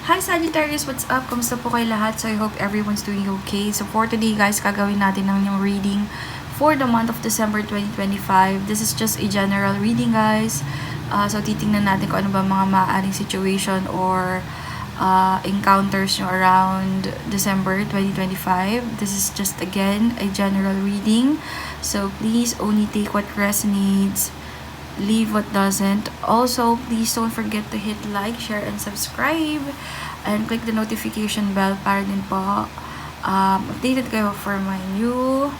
Hi Sagittarius, what's up? Kamusta po kayo lahat? So I hope everyone's doing okay. So for today guys, gagawin natin ng yung reading for the month of December 2025. This is just a general reading guys. So titingnan natin kung ano ba mga maaaring situation or encounters nyo around December 2025. This is just again a general reading. So please only take what resonates, leave what doesn't. Also, please don't forget to hit like, share, and subscribe. And click the notification bell para din po updated kayo for my new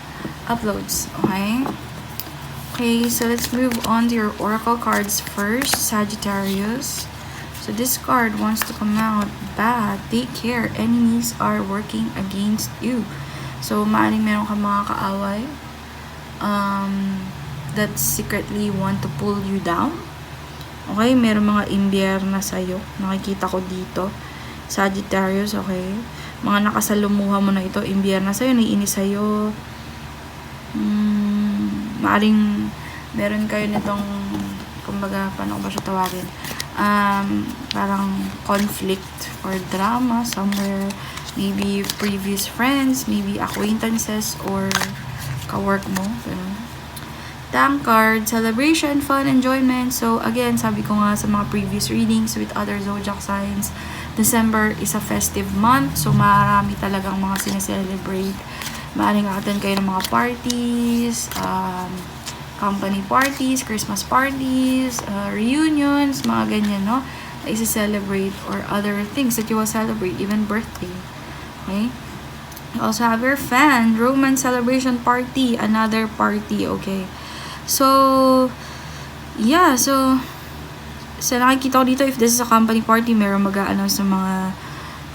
uploads. Okay? Okay, so let's move on to your oracle cards first, Sagittarius. So this card wants to come out bad. Take care. Enemies are working against you. So, maaaring meron ka mga kaaway that secretly want to pull you down. Okay, meron mga imbierna sa'yo. Nakikita ko dito. Sagittarius, okay? Mga nakasalumuha mo na ito, imbierna sa'yo, naiinis sa'yo. Maaring meron kayo nitong, kumbaga, paano ko ba siya tawagin? Parang conflict or drama somewhere. Maybe previous friends, maybe acquaintances, or ka-work mo. Ganun. Thank card, celebration, fun, enjoyment. So, again, sabi ko nga sa mga previous readings with other zodiac signs, December is a festive month. So, marami talagang mga sineselebrate. Maaring attend kayo ng mga parties, company parties, Christmas parties, reunions, mga ganyan, no? Na isa-celebrate or other things that you will celebrate, even birthday. Okay? You also have your fan, romance celebration party, another party, okay? So, yeah, so nakikita ko dito, if this is a company party, meron mag-a-announce ng mga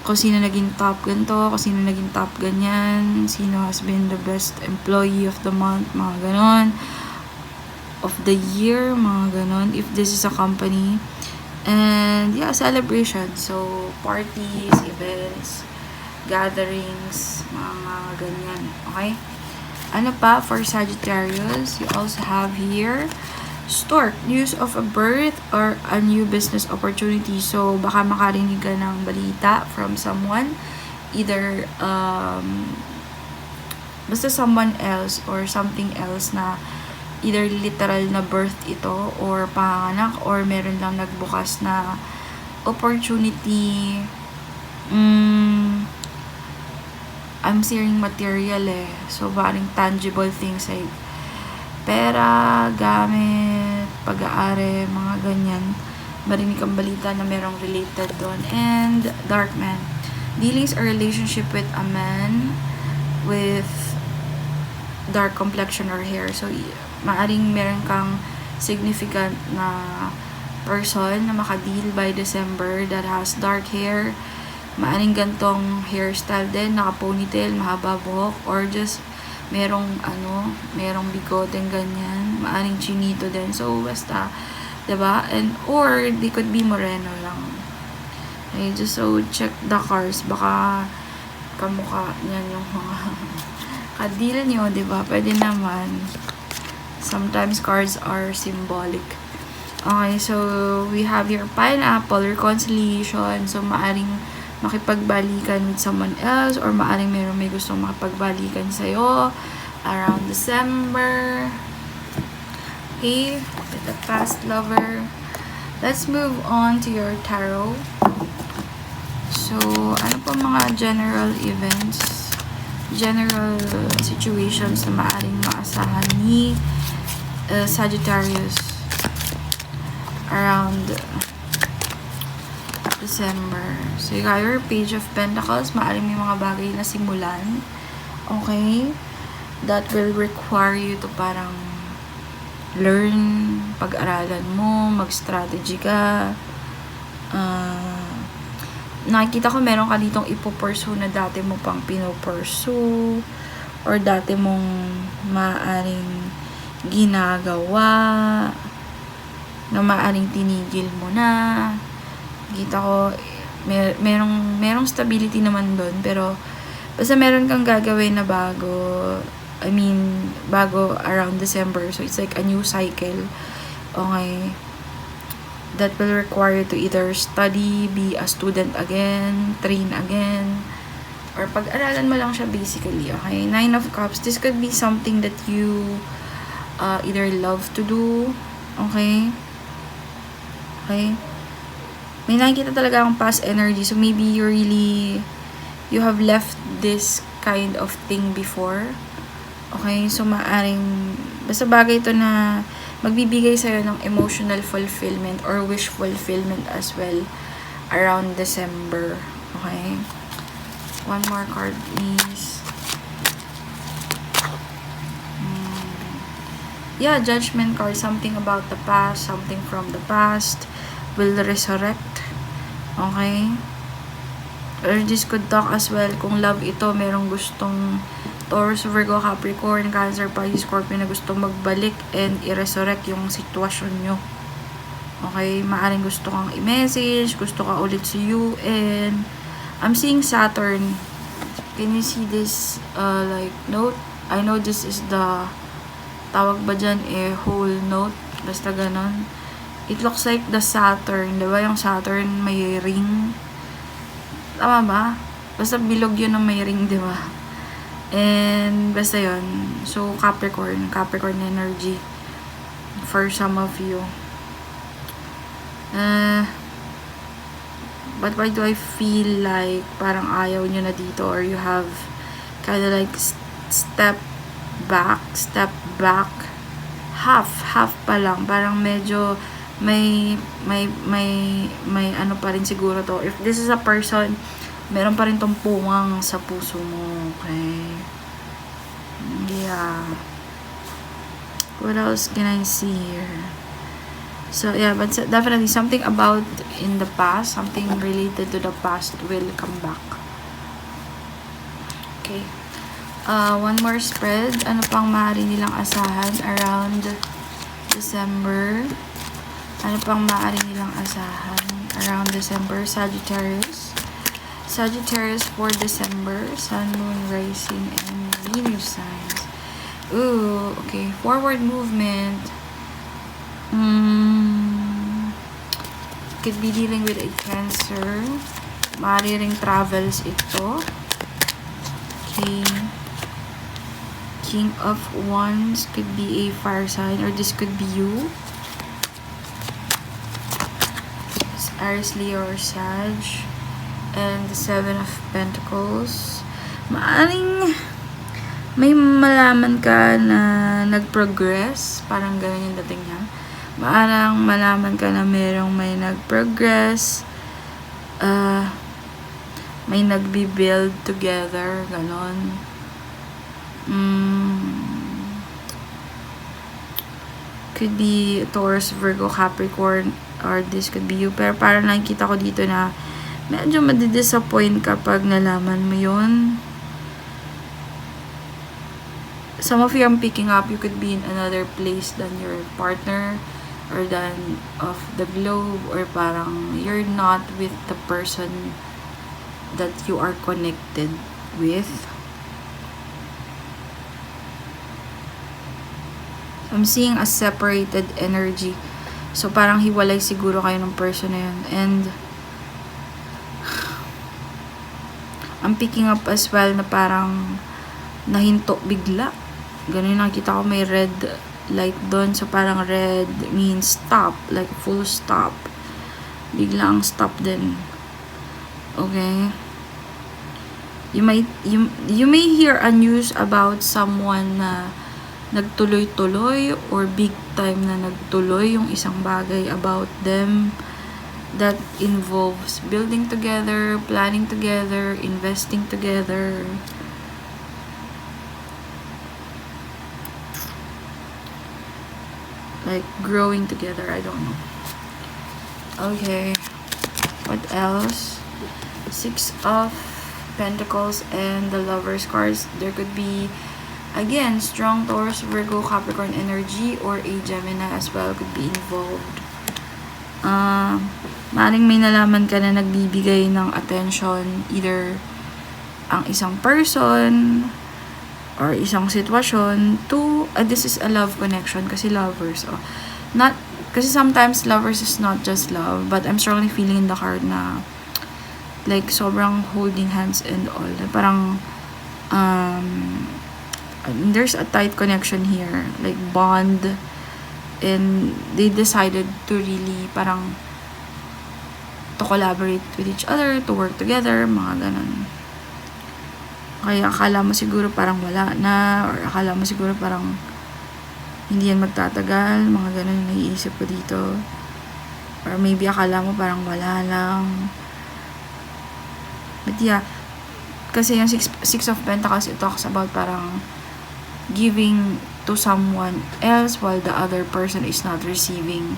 kung sino naging top ganito, kung sino naging top ganyan, sino has been the best employee of the month, mga ganon, of the year, mga ganon, if this is a company. And, yeah, celebration. So, parties, events, gatherings, mga ganyan, okay? Ano pa for Sagittarius? You also have here Stork, news of a birth or a new business opportunity. So, baka makarinig ka ng balita from someone. Either, basta someone else or something else na either literal na birth ito or panganak or meron lang nagbukas na opportunity. I'm seeing material eh. So, parang tangible things like pera, gamit, pag-aari, mga ganyan. Marinig kang balita na merong related doon. And dark man. Dealings or relationship with a man with dark complexion or hair. So, maaring meron kang significant na person na makadeal by December that has dark hair. Maaring gantong hairstyle din, naka-ponytail, mahaba buhok, or just merong bigoteng ganyan, maaring chinito din. So, basta, diba? And, or, they could be moreno lang. Okay, just so, check the cards. Baka, kamukha niyan yung mga kadil nyo, diba? Pwede naman. Sometimes, cards are symbolic. Okay, so, we have your pineapple, reconciliation. So, maaring makipagbalikan with someone else or maaring may gustong makipagbalikan sa'yo around December. Okay, with the past lover. Let's move on to your tarot. So, ano po mga general events, general situations na maaring maasahan ni Sagittarius around December. So, you got your Page of Pentacles. Maaring may mga bagay na simulan. Okay? That will require you to parang learn, pag-aralan mo, mag-strategy ka. Nakikita ko meron ka ditong ipopursue na dati mo pang pinopursue or dati mong maaring ginagawa na maaring tinigil mo na. Kita ko, merong stability naman doon, pero basta meron kang gagawin na bago, bago around December, so it's like a new cycle. Okay, that will require you to either study, be a student again, train again, or pag-aralan mo lang siya basically, okay? 9 of Cups, this could be something that you either love to do, okay? Okay? May nakikita talaga akong past energy, so maybe you have left this kind of thing before, okay? So maaring, basta bagay ito na magbibigay sa'yo ng emotional fulfillment or wish fulfillment as well around December, okay? One more card, please. Yeah, Judgment card. Something about the past, something from the past will resurrect. Okay? Or this could talk as well kung love ito, merong gustong Taurus, Virgo, Capricorn, Cancer, Pisces, Scorpio na gustong magbalik and i-resurrect yung sitwasyon nyo. Okay? Maaring gusto kang i-message, gusto ka ulit sa UN. I'm seeing Saturn. Can you see this like note? I know this is the tawag ba dyan whole note, basta ganon. It looks like the Saturn, diba yung Saturn may ring, tama ba? Basta bilog yun ng may ring, diba? And basta yun. So Capricorn energy for some of you. But why do I feel like parang ayaw nyo na dito, or you have kind of like step back, half pa lang, parang medyo may ano pa rin siguro to. If this is a person, meron pa rin tong pungang sa puso mo, okay? Yeah. What else can I see here? So yeah, but definitely something about in the past, something related to the past will come back. Okay. One more spread. Ano pang maaari nilang asahan around December? Ano pang maaari nilang asahan around December? Sagittarius for December. Sun, Moon, Rising, and Venus signs. Ooh, okay. Forward movement. Could be dealing with a Cancer. Maaari ring travels ito. Okay. King of Wands could be a fire sign, or this could be you. It's Aries, Leo, or Sag. And the 7 of Pentacles. Maaring may malaman ka na nag-progress. Parang ganun yung dating niya. Maarang malaman ka na may nag-progress. May nagbi-build together. Ganon. Could be Taurus, Virgo, Capricorn, or this could be you. Pero parang nakikita ko dito na medyo madidisappoint kapag nalaman mo yun. Some of you I'm picking up, you could be in another place than your partner or than of the globe, or parang you're not with the person that you are connected with. I'm seeing a separated energy. So parang hiwalay siguro kayo ng person na yun. And I'm picking up as well na parang nahinto bigla. Ganun nakita ko, may red light doon. So parang red means stop, like full stop. Biglang stop din. Okay? You may hear a news about someone na nagtuloy-tuloy or big time na nagtuloy yung isang bagay about them that involves building together, planning together, investing together. Like growing together, I don't know. Okay. What else? 6 of Pentacles and the Lover's cards. There could be again strong Taurus, Virgo, Capricorn energy, or a Gemini as well could be involved. Maring may nalaman ka na nagbibigay ng attention either ang isang person or isang sitwasyon to this is a love connection kasi lovers. Not Kasi sometimes lovers is not just love, but I'm strongly feeling in the card na like sobrang holding hands and all. Parang there's a tight connection here, like bond, and they decided to really parang to collaborate with each other, to work together, mga ganun. Kaya akala mo siguro parang wala na, or akala mo siguro parang hindi yan magtatagal, mga ganun yung naiisip ko dito. Or maybe akala mo parang wala lang. But yeah, kasi yung Six of Pentacles, it talks about parang giving to someone else while the other person is not receiving.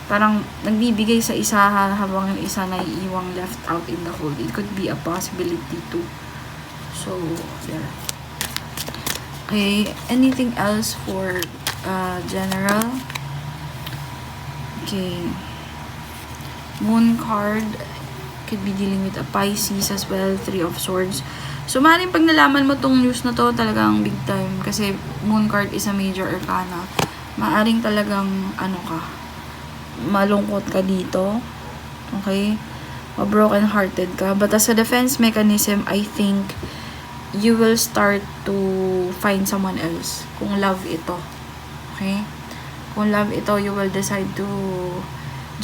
Parang nagbibigay sa isa habang yung isa naiiwang left out in the cold. It could be a possibility too. So, there. Okay, anything else for general? Okay. Moon card could be dealing with a Pisces as well. Three of Swords. So, maaaring pag nalaman mo tong news na to, talagang big time. Kasi Moon card is a major arcana. Maaaring talagang, malungkot ka dito. Okay? Broken hearted ka. But as a defense mechanism, I think you will start to find someone else. Kung love ito. Okay? Kung love ito, you will decide to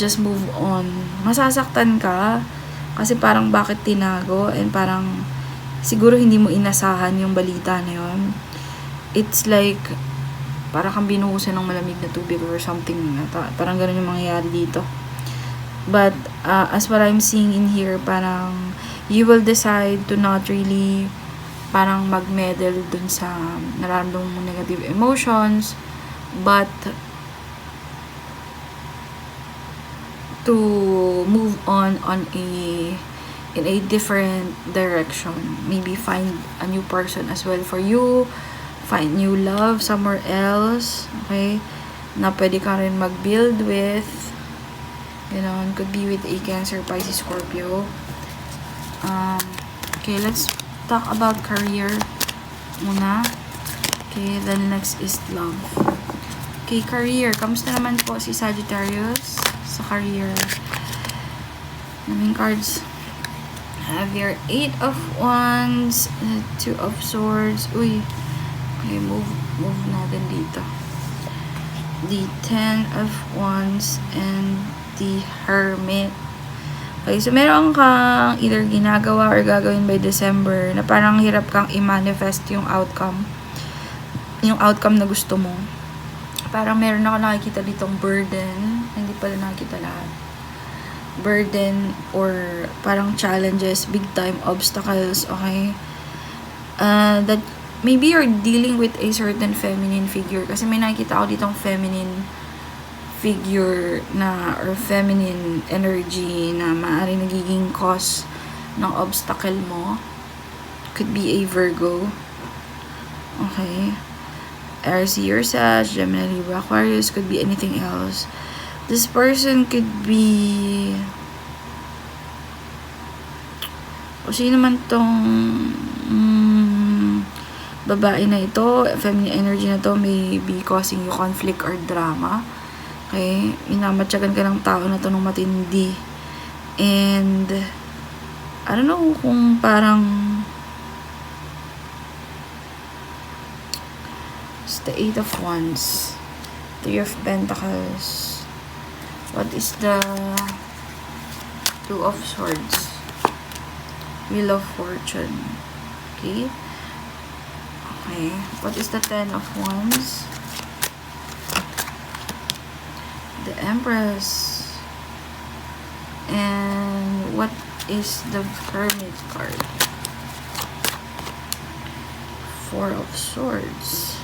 just move on. Masasaktan ka. Kasi parang bakit tinago, and parang siguro hindi mo inasahan yung balita na yun. It's like parang kang binuhusan ng malamig na tubig or something. Parang ganun yung mangyayari dito. But as what I'm seeing in here, parang you will decide to not really parang mag-meddle dun sa nararamdaman mong negative emotions, but to move on in a different direction. Maybe find a new person as well for you, find new love somewhere else, okay, na pwede ka rin mag-build with, could be with a Cancer, Pisces, Scorpio. Okay, let's talk about career muna. Okay, then next is love. Okay, career. Kamusta naman po si Sagittarius sa career? Naming cards. Have your 8 of Wands, 2 of Swords. Uy. Okay, move natin dito. The 10 of Wands and the Hermit. Okay, so meron kang either ginagawa or gagawin by December na parang hirap kang i-manifest yung outcome na gusto mo. Parang meron ako nakikita ditong burden, hindi pala nakikita lahat. Burden or parang challenges, big time obstacles, okay? That maybe you're dealing with a certain feminine figure, kasi may nakikita ako ditong feminine figure na or feminine energy na maaari nagiging cause ng obstacle mo. Could be a Virgo. Okay. Aries or Sag, Gemini, Libra, Aquarius, could be anything else. This person could be o sino man tong babae na ito, feminine energy na to may be causing you conflict or drama. Okay, minamatyagan ka ng tao na to ng matindi. And I don't know kung parang it's the 8 of Wands, 3 of Pentacles. What is the 2 of Swords? Wheel of Fortune. Okay. Okay. What is the 10 of Wands? The Empress. And what is the Hermit card? 4 of Swords.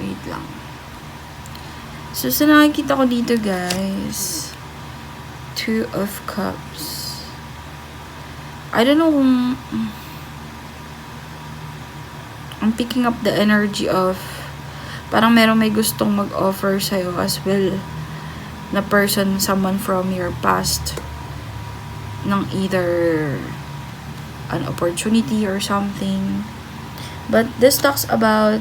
Wait lang. So, sa nakikita ko dito, guys, 2 of Cups. I don't know kung I'm picking up the energy of parang may gustong mag-offer sa'yo as well na person, someone from your past, ng either an opportunity or something. But this talks about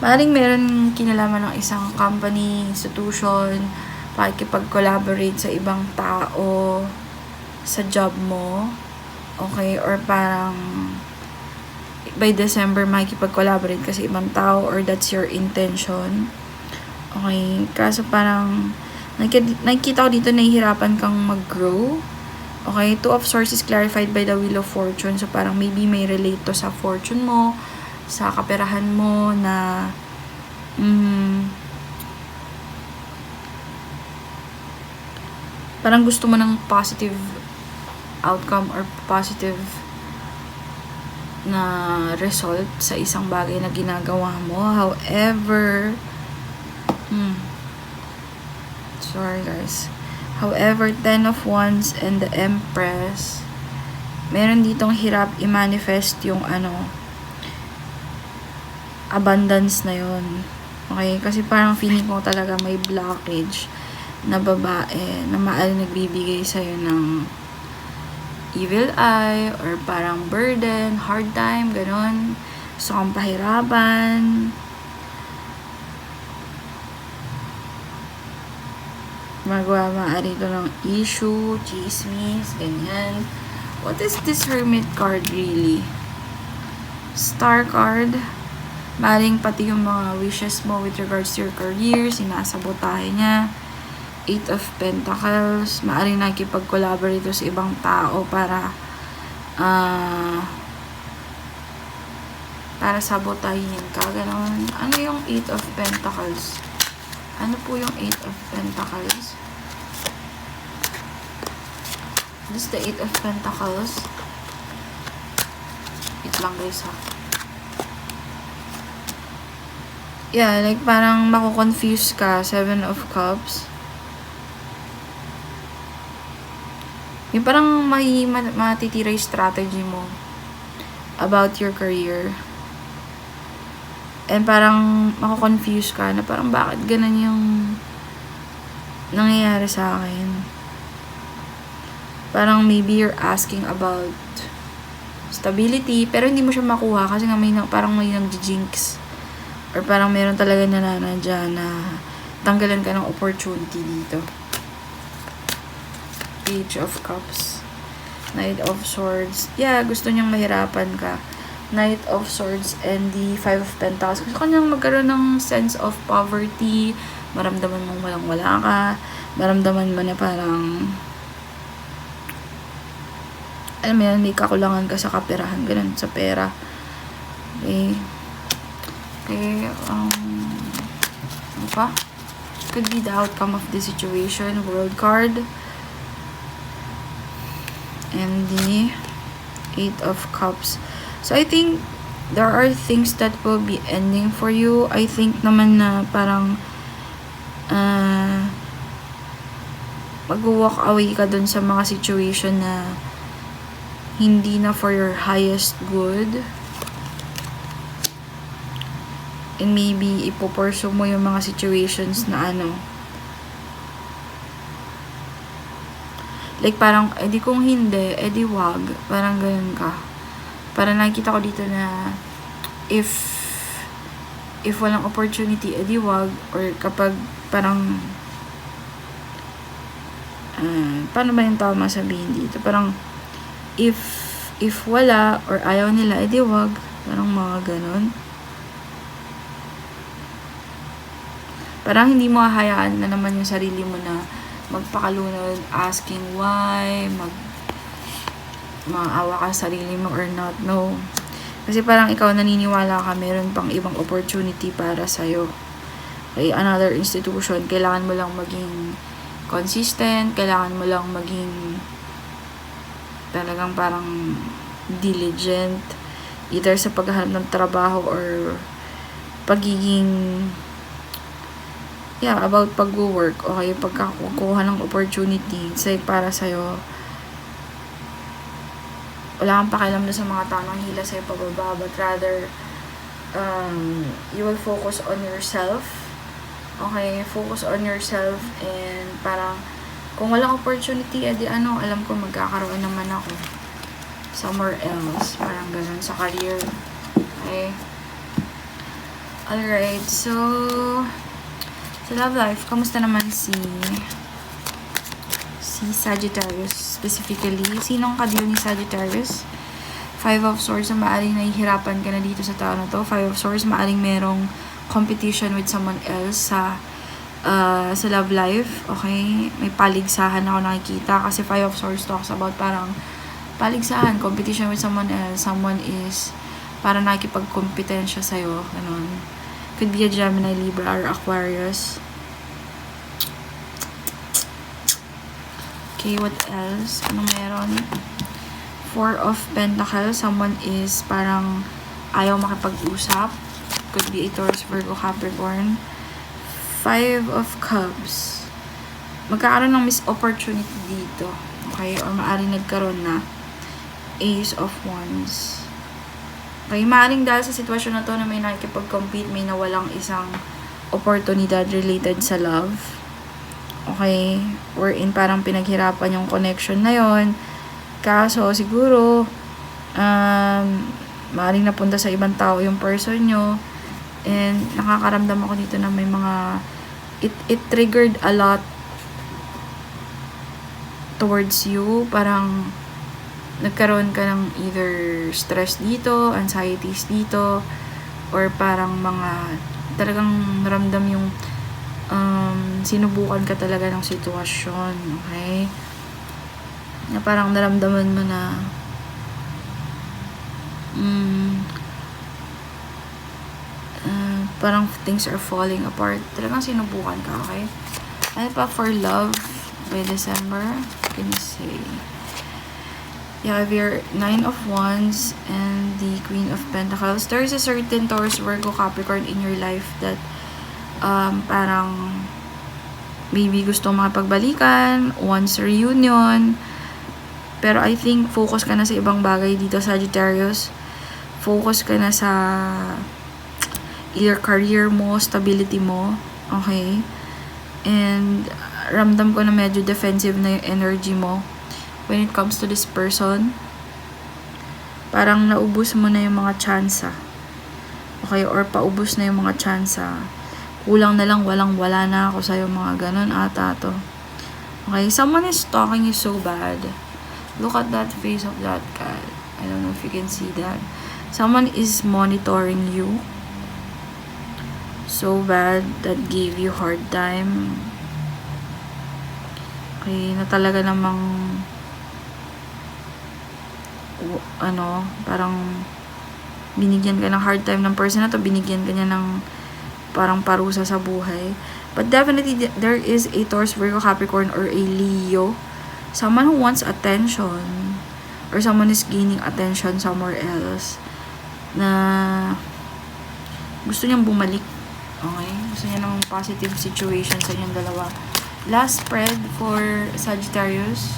maaaring meron kinalaman ng isang company, institution, pakikipag-collaborate sa ibang tao sa job mo. Okay? Or parang by December, makikipag-collaborate ka sa ibang tao or that's your intention. Okay? Kaso parang nakikita ko dito nahihirapan kang mag-grow. Okay? Two of Swords is clarified by the Wheel of Fortune. So parang maybe may relate to sa fortune mo, sa kaperahan mo na parang gusto mo ng positive outcome or positive na result sa isang bagay na ginagawa mo. However, sorry guys. However, 10 of Wands and the Empress, meron ditong hirap i-manifest yung abundance na yun. Okay? Kasi parang feeling ko talaga may blockage na babae na maaaring nagbibigay sa'yo ng evil eye or parang burden, hard time, ganon. Gusto kang pahirapan. Maaari ito ng issue, chismis, ganyan. What is this Hermit card really? Star card. Maring pati yung mga wishes mo with regards to your career, sinasabotahe niya. 8 of Pentacles. Maring nakikipag-collaborate sa ibang tao para sabotahin ka. Ganon. Ano yung 8 of Pentacles? Ano po yung 8 of Pentacles? This is the 8 of Pentacles. Wait lang guys ha. Yeah, like parang mako-confuse ka. 7 of Cups. Yung parang matitira yung strategy mo about your career. And parang mako-confuse ka na parang bakit ganun yung nangyayari sa akin. Parang maybe you're asking about stability, pero hindi mo siya makuha kasi nga parang may nag-jinx. Or parang meron talaga nananadya na tanggalan ka ng opportunity dito. Page of Cups. Knight of Swords. Yeah, gusto niyang mahirapan ka. Knight of Swords and the 5 of Pentacles. Gusto niyang magkaroon ng sense of poverty. Maramdaman mong walang-wala ka. Maramdaman mo na parang alam mo yan, may kakulangan ka sa kaperahan. Ganun, sa pera. Okay. Okay, ano pa? Could be the outcome of the situation. World card. And the 8 of Cups. So, I think there are things that will be ending for you. I think naman na parang mag-walk away ka dun sa mga situation na hindi na for your highest good. And maybe ipopursue mo yung mga situations na like parang, edi kung hindi, edi wag. Parang ganun ka. Parang nakikita ko dito na if walang opportunity, edi wag. Or kapag parang paano ba yung tama sabihin dito? Parang if wala or ayaw nila, edi wag. Parang mga ganun. Parang hindi mo hahayaan na naman yung sarili mo na magpakalunod, asking why, maawa ka sa sarili mo or not. No. Kasi parang ikaw naniniwala ka, meron pang ibang opportunity para sa'yo. Okay, another institution, kailangan mo lang maging consistent, kailangan mo lang maging talagang parang diligent, either sa paghahanap ng trabaho or pagiging about pag-work, okay, pagkakuha ng opportunity, say, para sa'yo, wala kang pakialam na sa mga tanong hila sa'yo pababa, but rather, you will focus on yourself, okay, focus on yourself, and parang, kung walang opportunity, edi alam ko magkakaroon naman ako somewhere else, parang ganun, sa career, Okay? Alright, so sa love life, kamusta naman si Sagittarius specifically? Sinong ka-deal ni Sagittarius? 5 of Swords, na maaring nahihirapan ka na dito sa tao na to. 5 of Swords, maaring merong competition with someone else sa love life. Okay? May paligsahan ako nakikita kasi 5 of Swords talks about parang paligsahan, competition with someone else. Someone is parang nakikipagkompetensya sa'yo. Ganun. Could be a Gemini, Libra, or Aquarius. Okay, what else? Anong meron? 4 of Pentacles. Someone is parang ayaw makipag-usap. Could be a Taurus, Virgo, Capricorn. 5 of Cups. Magkakaroon ng miss opportunity dito. Okay? Or maaaring nagkaroon na. Ace of Wands. Okay? Maaaring dahil sa sitwasyon na to na may nakikipag-compete, may nawalang isang oportunidad related sa love. Okay? Wherein parang pinaghirapan yung connection na yon. Kaso siguro, maaaring napunta sa ibang tao yung person nyo. And nakakaramdam ako dito na may mga it triggered a lot towards you. Parang nagkaroon ka ng either stress dito, anxieties dito, or parang mga talagang naramdam yung sinubukan ka talaga ng sitwasyon. Okay? Na parang naramdaman mo na parang things are falling apart. Talagang sinubukan ka, okay? Ano pa for love by December? Can you say? You have your 9 of Wands and the Queen of Pentacles. There is a certain Taurus, Virgo, Capricorn in your life that parang maybe gusto makipagbalikan, wants reunion. Pero I think focus ka na sa ibang bagay dito, Sagittarius. Focus ka na sa either career mo, stability mo, okay? And ramdam ko na medyo defensive na yung energy mo when it comes to this person. Parang naubos mo na yung mga tsansa, okay? Or paubos na yung mga tsansa. Kulang na lang, walang-wala na ako sa'yo, mga ganun ata to. Okay? Someone is stalking you so bad. Look at that face of that guy. I don't know if you can see that. Someone is monitoring you so bad that gave you hard time. Okay, na talaga namang parang binigyan ka ng hard time ng person na to, binigyan ka niya ng parang parusa sa buhay. But definitely there is a Taurus, Virgo, Capricorn, or a Leo. Someone who wants attention, or someone is gaining attention somewhere else, na gusto niyang bumalik. Okay? Gusto niya ng positive situation sa inyong dalawa. Last spread for Sagittarius.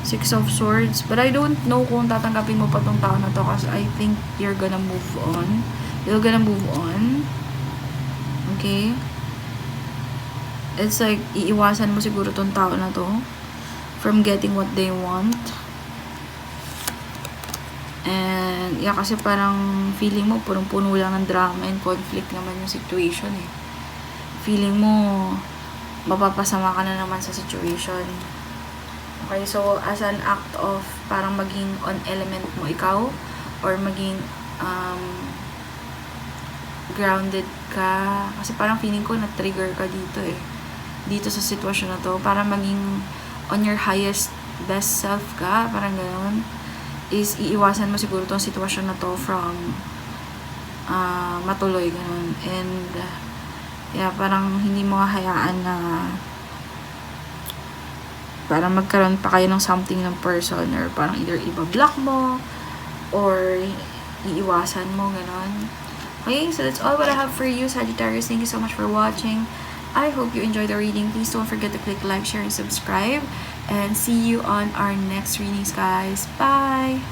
6 of Swords. But I don't know kung tatanggapin mo pa tong tao na to kasi I think you're gonna move on. You're gonna move on. Okay? It's like, iiwasan mo siguro tong tao na to from getting what they want. And, yeah, kasi parang feeling mo, punong-puno lang ng drama and conflict naman yung situation eh. Feeling mo, mapapasama ka na naman sa situation. Okay, so, as an act of parang maging on element mo ikaw, or maging grounded ka, kasi parang feeling ko na-trigger ka dito eh. Dito sa sitwasyon na to, para maging on your highest, best self ka, parang gano'n. Is iiwasan mo siguro tong sitwasyon na to from matuloy, ganun. And yeah, parang hindi mo hayaan na parang magkaroon pa kayo ng something ng person, or parang either iba-block mo or iiwasan mo, ganun. Okay, so that's all what I have for you, Sagittarius. Thank you so much for watching. I hope you enjoyed the reading. Please don't forget to click like, share, and subscribe. And see you on our next readings, guys. Bye!